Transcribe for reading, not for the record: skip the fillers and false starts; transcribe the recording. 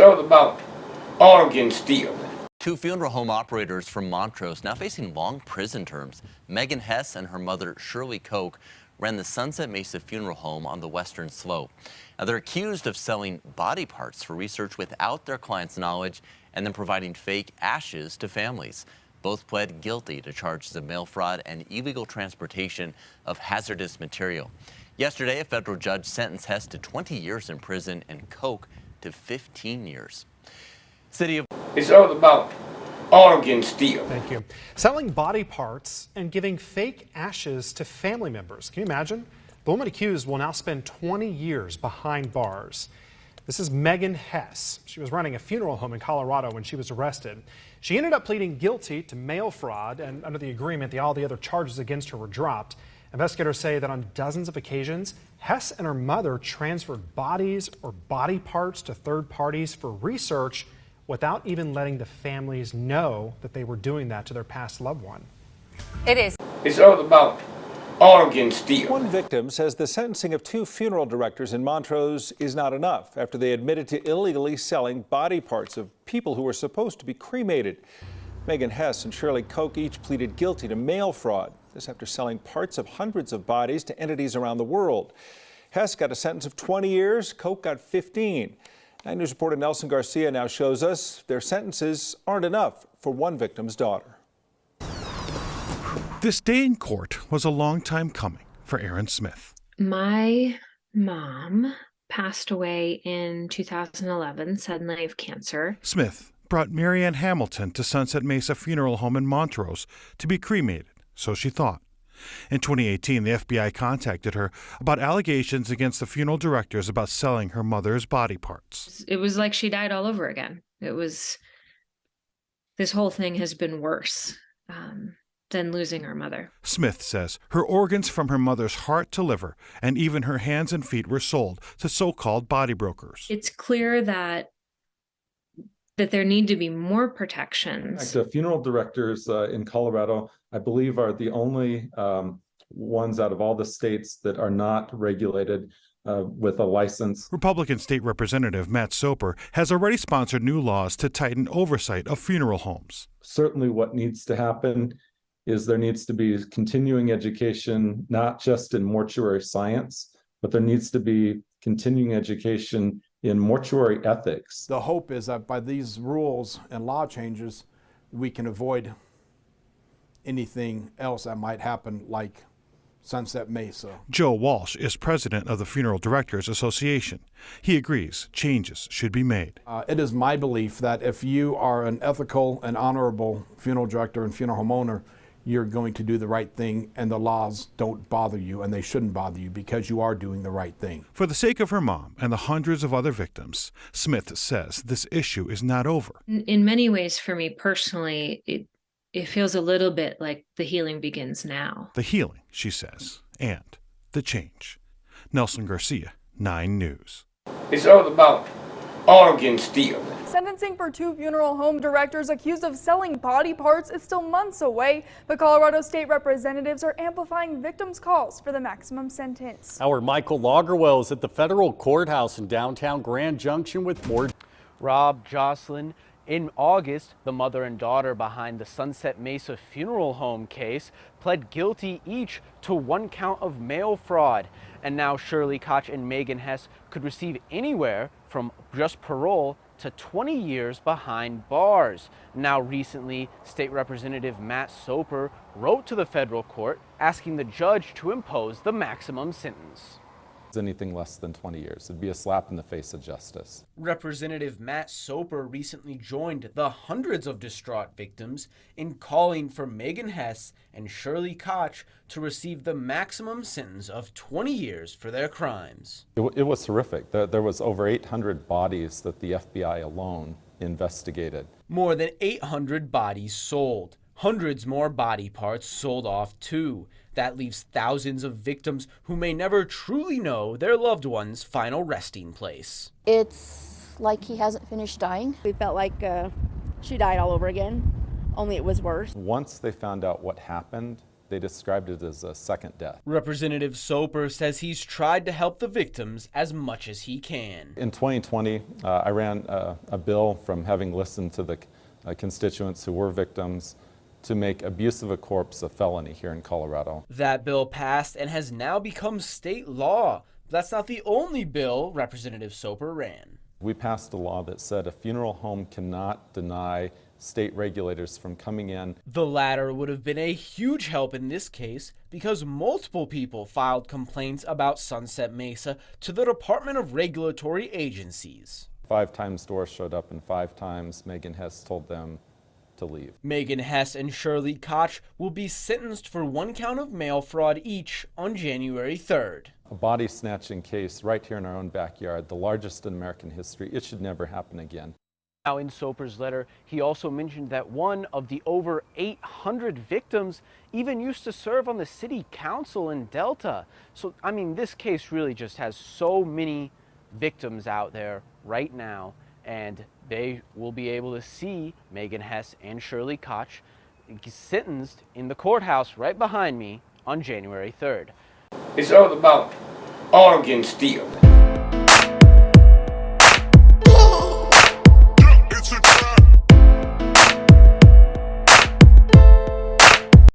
all about organ stealing. Two funeral home operators from Montrose now facing long prison terms. Megan Hess and her mother, Shirley Koch, ran the Sunset Mesa Funeral Home on the Western Slope. Now, they're accused of selling body parts for research without their clients' knowledge and then providing fake ashes to families. Both pled guilty to charges of mail fraud and illegal transportation of hazardous material. Yesterday, a federal judge sentenced Hess to 20 years in prison and Koch to 15 years. It's all about organ stealing. Thank you. Selling body parts and giving fake ashes to family members. Can you imagine? The woman accused will now spend 20 years behind bars. This is Megan Hess. She was running a funeral home in Colorado when she was arrested. She ended up pleading guilty to mail fraud, and under the agreement, all the other charges against her were dropped. Investigators say that on dozens of occasions, Hess and her mother transferred bodies or body parts to third parties for research without even letting the families know that they were doing that to their past loved one. It's all about organ stealing. One victim says the sentencing of two funeral directors in Montrose is not enough after they admitted to illegally selling body parts of people who were supposed to be cremated. Megan Hess and Shirley Koch each pleaded guilty to mail fraud. This after selling parts of hundreds of bodies to entities around the world. Hess got a sentence of 20 years, Koch got 15. 9 News reporter Nelson Garcia now shows us their sentences aren't enough for one victim's daughter. This day in court was a long time coming for Erin Smith. My mom passed away in 2011 suddenly of cancer. Smith brought Marianne Hamilton to Sunset Mesa Funeral Home in Montrose to be cremated, so she thought. In 2018, the FBI contacted her about allegations against the funeral directors about selling her mother's body parts. It was like she died all over again. This whole thing has been worse than losing our mother. Smith says her organs from her mother's heart to liver and even her hands and feet were sold to so-called body brokers. It's clear that there need to be more protections. The funeral directors in Colorado, I believe, are the only ones out of all the states that are not regulated with a license. Republican State Representative Matt Soper has already sponsored new laws to tighten oversight of funeral homes. Certainly what needs to happen is there needs to be continuing education, not just in mortuary science, but there needs to be continuing education in mortuary ethics. The hope is that by these rules and law changes, we can avoid anything else that might happen like Sunset Mesa. Joe Walsh is president of the Funeral Directors Association. He agrees changes should be made. It is my belief that if you are an ethical and honorable funeral director and funeral home owner, you're going to do the right thing, and the laws don't bother you, and they shouldn't bother you because you are doing the right thing. For the sake of her mom and the hundreds of other victims, Smith says this issue is not over. In many ways, for me personally, it feels a little bit like the healing begins now. The healing, she says, and the change. Nelson Garcia, 9 News. It's all about organ stealing. Sentencing for two funeral home directors accused of selling body parts is still months away, but Colorado state representatives are amplifying victims' calls for the maximum sentence. Our Michael Lagerwell is at the federal courthouse in downtown Grand Junction with more. Rob Jocelyn. In August, the mother and daughter behind the Sunset Mesa Funeral Home case pled guilty each to one count of mail fraud. And now Shirley Koch and Megan Hess could receive anywhere from just parole to 20 years behind bars. Now recently, State Representative Matt Soper wrote to the federal court asking the judge to impose the maximum sentence. Anything less than 20 years. It'd be a slap in the face of justice. Representative Matt Soper recently joined the hundreds of distraught victims in calling for Megan Hess and Shirley Koch to receive the maximum sentence of 20 years for their crimes. It was horrific. There was over 800 bodies that the FBI alone investigated. More than 800 bodies sold. Hundreds more body parts sold off too. That leaves thousands of victims who may never truly know their loved one's final resting place. It's like he hasn't finished dying. We felt like she died all over again, only it was worse. Once they found out what happened, They described it as a second death. Representative Soper says he's tried to help the victims as much as he can. In 2020, I ran a bill from having listened to the constituents who were victims to make abuse of a corpse a felony here in Colorado. That bill passed and has now become state law. That's not the only bill Representative Soper ran. We passed a law that said a funeral home cannot deny state regulators from coming in. The latter would have been a huge help in this case because multiple people filed complaints about Sunset Mesa to the Department of Regulatory Agencies. 5 times Doris showed up, and 5 times Megan Hess told them to leave. Megan Hess and Shirley Koch will be sentenced for 1 count of mail fraud each on January 3rd. A body snatching case right here in our own backyard, the largest in American history. It should never happen again. Now, in Soper's letter, he also mentioned that one of the over 800 victims even used to serve on the city council in Delta. So, I mean, this case really just has so many victims out there right now, and they will be able to see Megan Hess and Shirley Koch sentenced in the courthouse right behind me on January 3rd. It's all about Oregon Steel.